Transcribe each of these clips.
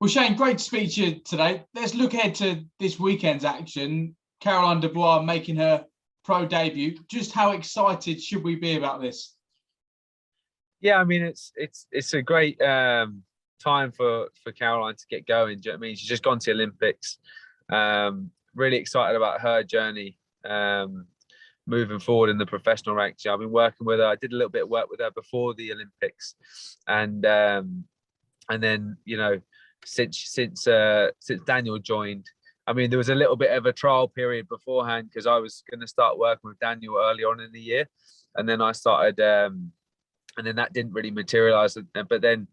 Well, Shane, great to speak to you today. Let's look ahead to this weekend's action. Caroline Dubois making her pro debut. Just how excited should we be about this? Yeah, I mean, it's a great time for Caroline to get going. Do you know what I mean? She's just gone to the Olympics. Really excited about her journey moving forward in the professional ranks. I've been working with her. I did a little bit of work with her before the Olympics, and then since Daniel joined, I mean, there was a little bit of a trial period beforehand because I was going to start working with Daniel early on in the year, and then I started, and then that didn't really materialize. But then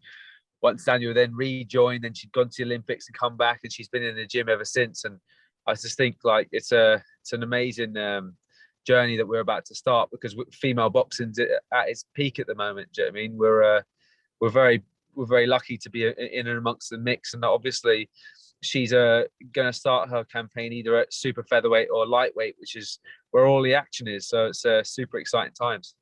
once Daniel then rejoined, then she'd gone to the Olympics and come back, and she's been in the gym ever since. And I just think like it's an amazing journey that we're about to start, because female boxing's at its peak at the moment. Do you know what I mean? We're very lucky to be in and amongst the mix, and obviously she's going to start her campaign either at super featherweight or lightweight, which is where all the action is. So it's super exciting times.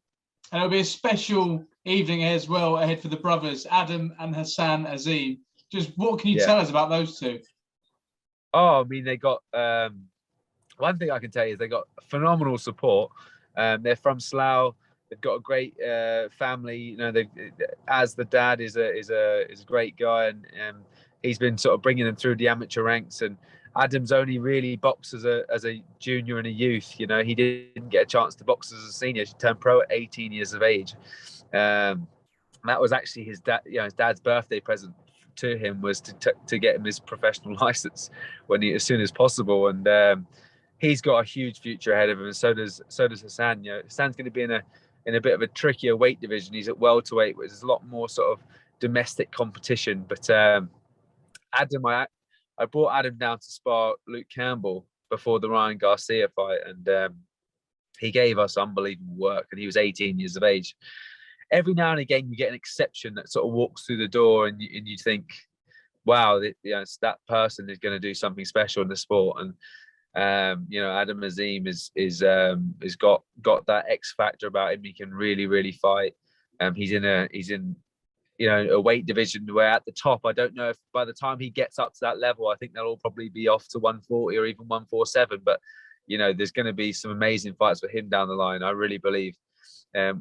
And it'll be a special evening as well ahead for the brothers, Adam and Hassan Azeem. Just what can you tell us about those two? Oh, I mean, they got one thing I can tell you is they got phenomenal support. They're from Slough. They've got a great family. You know, as the dad is a great guy, and he's been sort of bringing them through the amateur ranks. And Adam's only really boxed as a junior and a youth. You know, he didn't get a chance to box as a senior. He turned pro at 18 years of age. That was actually his dad. You know, his dad's birthday present to him was to get him his professional license as soon as possible. And he's got a huge future ahead of him, and so does Hassan. You know, Hassan's going to be in a bit of a trickier weight division. He's at welterweight, which is a lot more sort of domestic competition. But Adam, I brought Adam down to spar Luke Campbell before the Ryan Garcia fight, and he gave us unbelievable work, and he was 18 years of age. Every now and again, you get an exception that sort of walks through the door, and you think, wow, that person is going to do something special in the sport. And Adam Azeem is got that X factor about him. He can really fight. He's in a weight division where at the top, I don't know if by the time he gets up to that level, I think they'll all probably be off to 140 or even 147. But there's going to be some amazing fights for him down the line. I really believe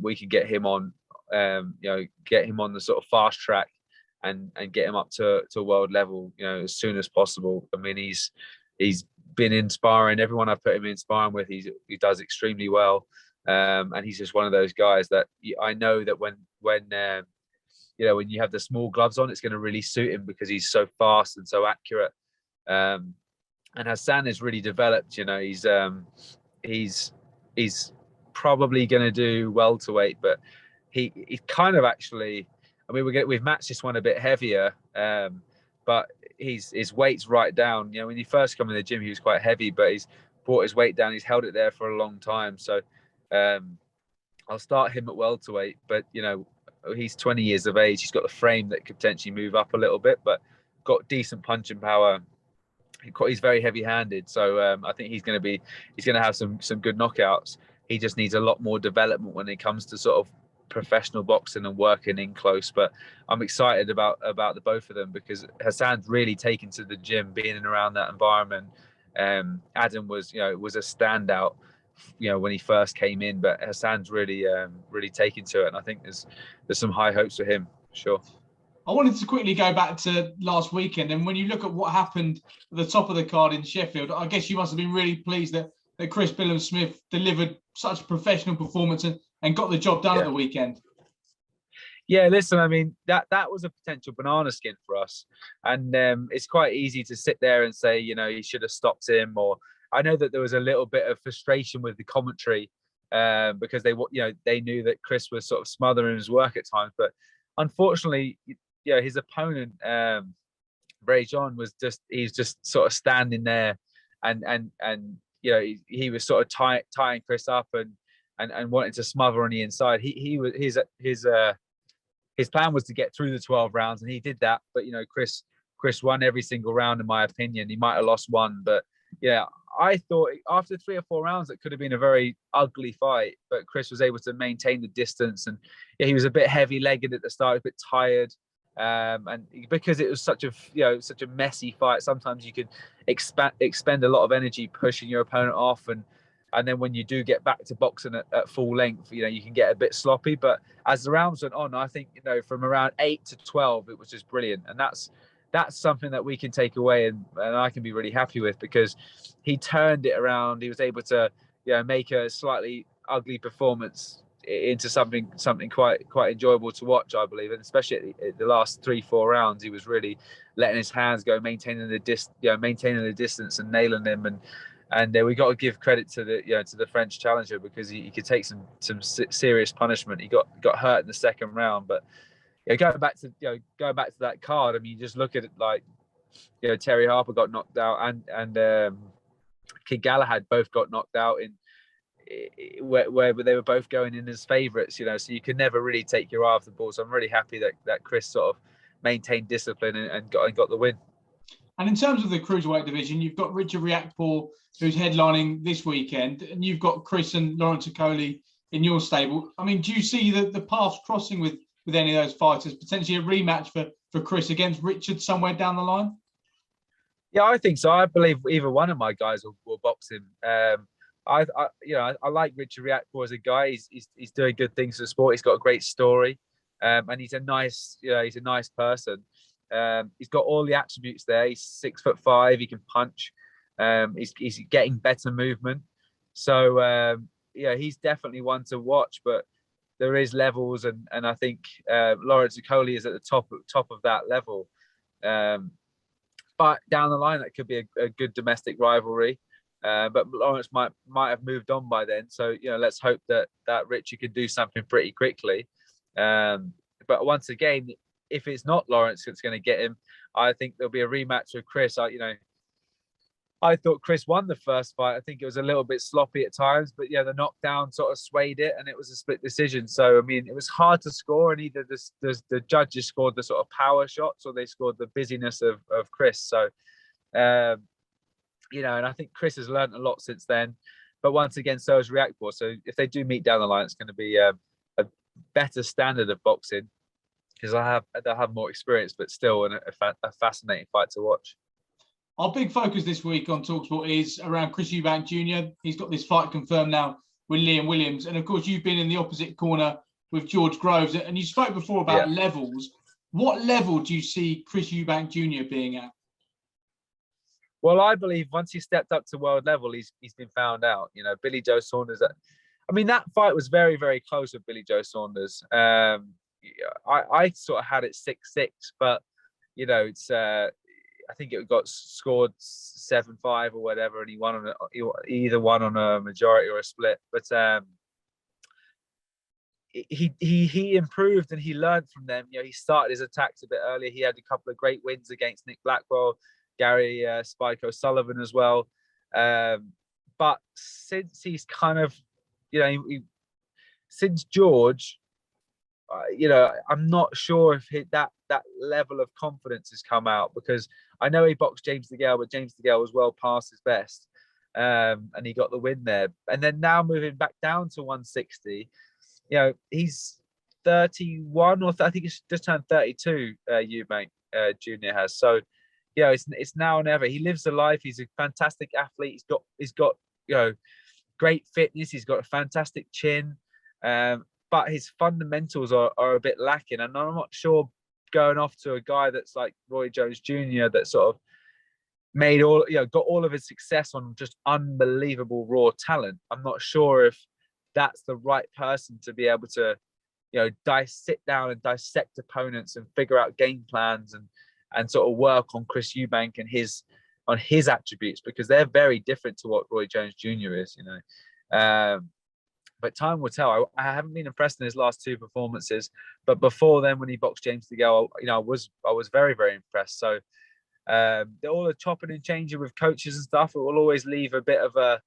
we can get him on, get him on the sort of fast track and get him up to world level, as soon as possible. I mean, he's been inspiring everyone I've put him in sparring with. He does extremely well, and he's just one of those guys that I know that when you have the small gloves on, it's going to really suit him because he's so fast and so accurate. And Hassan has really developed. He's probably going to do welterweight, but he kind of actually. I mean, we've matched this one a bit heavier, but his weight's right down. When he first came in the gym, he was quite heavy, but he's brought his weight down. He's held it there for a long time. So I'll start him at welterweight, but he's 20 years of age. He's got the frame that could potentially move up a little bit, but got decent punching power. He's very heavy-handed, so I think he's going to have some good knockouts. He just needs a lot more development when it comes to sort of professional boxing and working in close. But I'm excited about the both of them because Hassan's really taken to the gym, being in around that environment. Adam was a standout when he first came in, but Hassan's really taken to it, and I think there's some high hopes for him, for sure. I wanted to quickly go back to last weekend, and when you look at what happened at the top of the card in Sheffield, I guess you must have been really pleased that Chris Billam-Smith delivered such a professional performance and got the job done at the weekend. Yeah, listen, I mean, that was a potential banana skin for us. And it's quite easy to sit there and say, you should have stopped him. Or I know that there was a little bit of frustration with the commentary because they knew that Chris was sort of smothering his work at times. But unfortunately, his opponent, John, he's just sort of standing there and he was sort of tying Chris up and wanting to smother on the inside. His plan was to get through the 12 rounds, and he did that. But Chris won every single round, in my opinion. He might have lost one, but I thought after 3 or 4 rounds, it could have been a very ugly fight. But Chris was able to maintain the distance, and he was a bit heavy-legged at the start, a bit tired. And because it was such a messy fight, sometimes you could expend a lot of energy pushing your opponent off, and then when you do get back to boxing at full length, you can get a bit sloppy. But as the rounds went on, I think from around 8 to 12, it was just brilliant, and that's something that we can take away, and I can be really happy with, because he turned it around. He was able to make a slightly ugly performance into something quite enjoyable to watch, I believe, and especially at the last 3-4 rounds, he was really letting his hands go, maintaining the distance and nailing them, and we got to give credit to the French challenger, because he could take some serious punishment. He got hurt in the second round, but going back to that card, I mean, you just look at it like Terry Harper got knocked out, and Kid Galahad both got knocked out in where they were both going in as favourites, so you can never really take your eye off the ball. So I'm really happy that Chris sort of maintained discipline and got the win. And in terms of the cruiserweight division, you've got Richard Riakporhe, who's headlining this weekend, and you've got Chris and Lawrence Okoli in your stable. I mean, do you see the paths crossing with any of those fighters, potentially a rematch for Chris against Richard somewhere down the line? Yeah, I think so. I believe either one of my guys will box him. I like Richard Riakporhe as a guy. He's doing good things for the sport. He's got a great story, and he's a nice person. He's got all the attributes there. He's 6'5". He can punch. He's getting better movement. So he's definitely one to watch. But there is levels, and I think Lawrence Okoli is at the top of that level. But down the line, that could be a good domestic rivalry. But Lawrence might have moved on by then. So let's hope that Richard can do something pretty quickly. But once again, if it's not Lawrence that's going to get him, I think there'll be a rematch with Chris. I thought Chris won the first fight. I think it was a little bit sloppy at times, but the knockdown sort of swayed it, and it was a split decision. So I mean, it was hard to score, and either the judges scored the sort of power shots, or they scored the busyness of Chris. So and I think Chris has learned a lot since then. But once again, so has Riakporhe. So if they do meet down the line, it's going to be a better standard of boxing, because they'll have more experience, but still a fascinating fight to watch. Our big focus this week on talkSPORT is around Chris Eubank Jr. He's got this fight confirmed now with Liam Williams. And of course, you've been in the opposite corner with George Groves, and you spoke before about levels. What level do you see Chris Eubank Jr. being at? Well, I believe once he stepped up to world level, he's been found out. Billy Joe Saunders. I mean, that fight was very, very close with Billy Joe Saunders. I sort of had it 6-6, but it's. I think it got scored 7-5 or whatever, and he either won on a majority or a split. But he improved, and he learned from them. He started his attacks a bit earlier. He had a couple of great wins against Nick Blackwell, Gary Spike O'Sullivan as well. But since he's kind of, since George, I'm not sure if that level of confidence has come out, because I know he boxed James DeGale, but James DeGale was well past his best, and he got the win there. And then now moving back down to 160, he's 31, or I think he's just turned 32. Eubank Jr. has. So it's now or never. He lives a life. He's a fantastic athlete. He's got great fitness. He's got a fantastic chin. But his fundamentals are a bit lacking. And I'm not sure, going off to a guy that's like Roy Jones Jr. that sort of made got all of his success on just unbelievable raw talent. I'm not sure if that's the right person to be able to, sit down and dissect opponents and figure out game plans and sort of work on Chris Eubank and his attributes, because they're very different to what Roy Jones Jr. is, But time will tell. I haven't been impressed in his last two performances, but before then, when he boxed James DeGale, I was very, very impressed. So all the chopping and changing with coaches and stuff, it will always leave a bit of a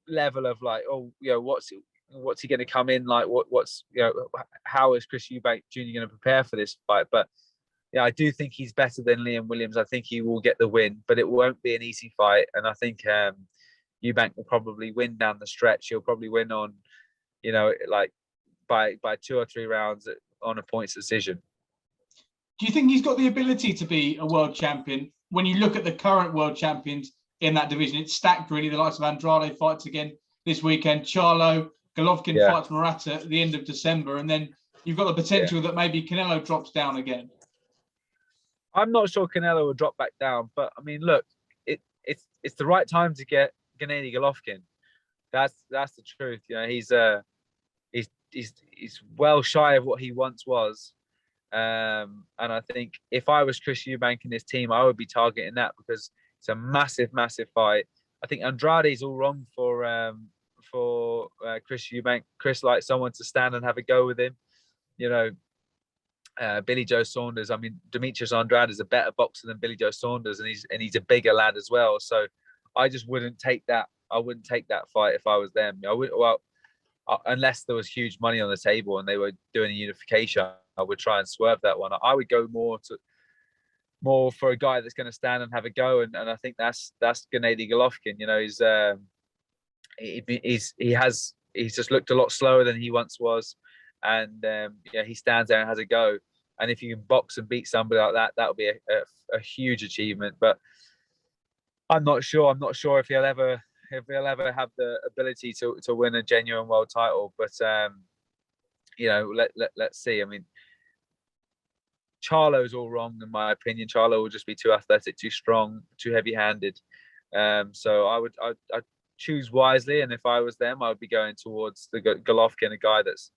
level of like, what's he going to come in like? How is Chris Eubank Jr. going to prepare for this fight? But I do think he's better than Liam Williams. I think he will get the win, but it won't be an easy fight. And I think Eubank will probably win down the stretch. He'll probably win on, by 2 or 3 rounds on a points decision. Do you think he's got the ability to be a world champion? When you look at the current world champions in that division, it's stacked really. The likes of Andrade fights again this weekend. Charlo, Golovkin fights Murata at the end of December. And then you've got the potential that maybe Canelo drops down again. I'm not sure Canelo will drop back down. But, I mean, look, it's the right time to get Gennady Golovkin. That's the truth. You know, he's well shy of what he once was. And I think if I was Chris Eubank and his team, I would be targeting that because it's a massive, massive fight. I think Andrade's all wrong for Chris Eubank. Chris likes someone to stand and have a go with him. You know, Billy Joe Saunders. I mean, Demetrius Andrade is a better boxer than Billy Joe Saunders, and he's a bigger lad as well. So I just wouldn't take that. I wouldn't take that fight if I was them. I would, well, unless there was huge money on the table and they were doing a unification, I would try and swerve that one. I would go more for a guy that's going to stand and have a go, and I think that's Gennady Golovkin. You know, he's just looked a lot slower than he once was, and he stands there and has a go. And if you can box and beat somebody like that, that would be a huge achievement. But I'm not sure. I'm not sure if he'll ever have the ability to win a genuine world title. But let's see. I mean, Charlo's all wrong in my opinion. Charlo will just be too athletic, too strong, too heavy-handed. So I'd choose wisely. And if I was them, I would be going towards the Golovkin, a guy that's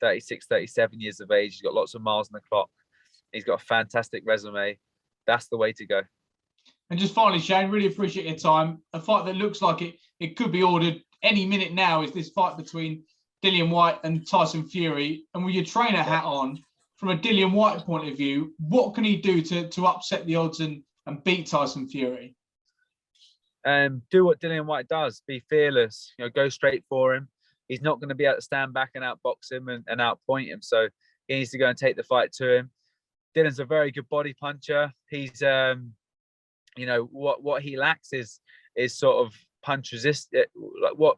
36, 37 years of age. He's got lots of miles on the clock. He's got a fantastic resume. That's the way to go. And just finally, Shane, really appreciate your time. A fight that looks like it could be ordered any minute now is this fight between Dillian Whyte and Tyson Fury. And with your trainer hat on, from a Dillian Whyte point of view, what can he do to upset the odds and beat Tyson Fury? Do what Dillian Whyte does. Be fearless. You know, go straight for him. He's not going to be able to stand back and outbox him and outpoint him. So he needs to go and take the fight to him. Dillian's a very good body puncher. He's what he lacks is sort of punch resist. Like what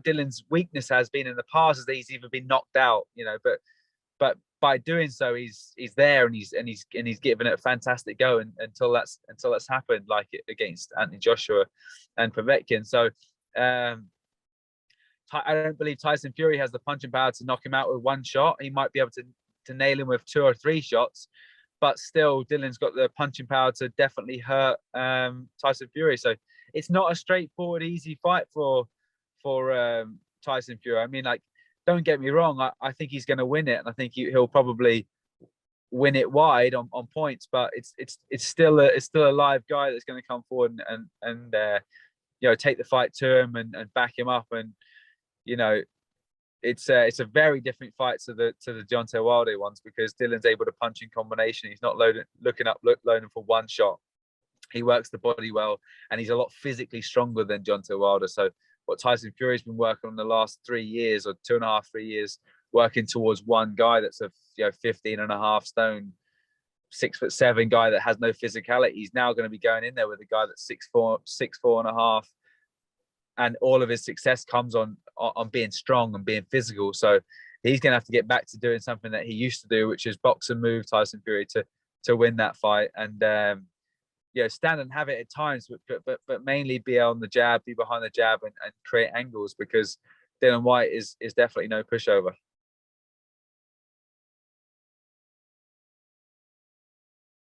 Dillian's weakness has been in the past is that he's even been knocked out. You know, but by doing so, he's there and he's given it a fantastic go until that's happened, like it against Anthony Joshua and Povetkin. So I don't believe Tyson Fury has the punching power to knock him out with one shot. He might be able to nail him with 2 or 3 shots, but still Dillian's got the punching power to definitely hurt Tyson Fury. So it's not a straightforward, easy fight for Tyson Fury. I mean, like, don't get me wrong. I think he's going to win it, and I think he'll probably win it wide on points. But it's still a live guy that's going to come forward and take the fight to him and back him up. And it's a very different fight to the Deontay Wilder ones, because Dillian's able to punch in combination. He's not loading for one shot. He works the body well, and he's a lot physically stronger than Deontay Wilder. So what Tyson Fury's been working on the last 3 years or 2.5, 3 years, working towards one guy that's a 15.5 stone, 6'7" guy that has no physicality. He's now going to be going in there with a guy that's 6'4.5, and all of his success comes on being strong and being physical. So he's going to have to get back to doing something that he used to do, which is box and move Tyson Fury to win that fight. And stand and have it at times, but mainly be on the jab, be behind the jab, and create angles, because Dillian Whyte is definitely no pushover.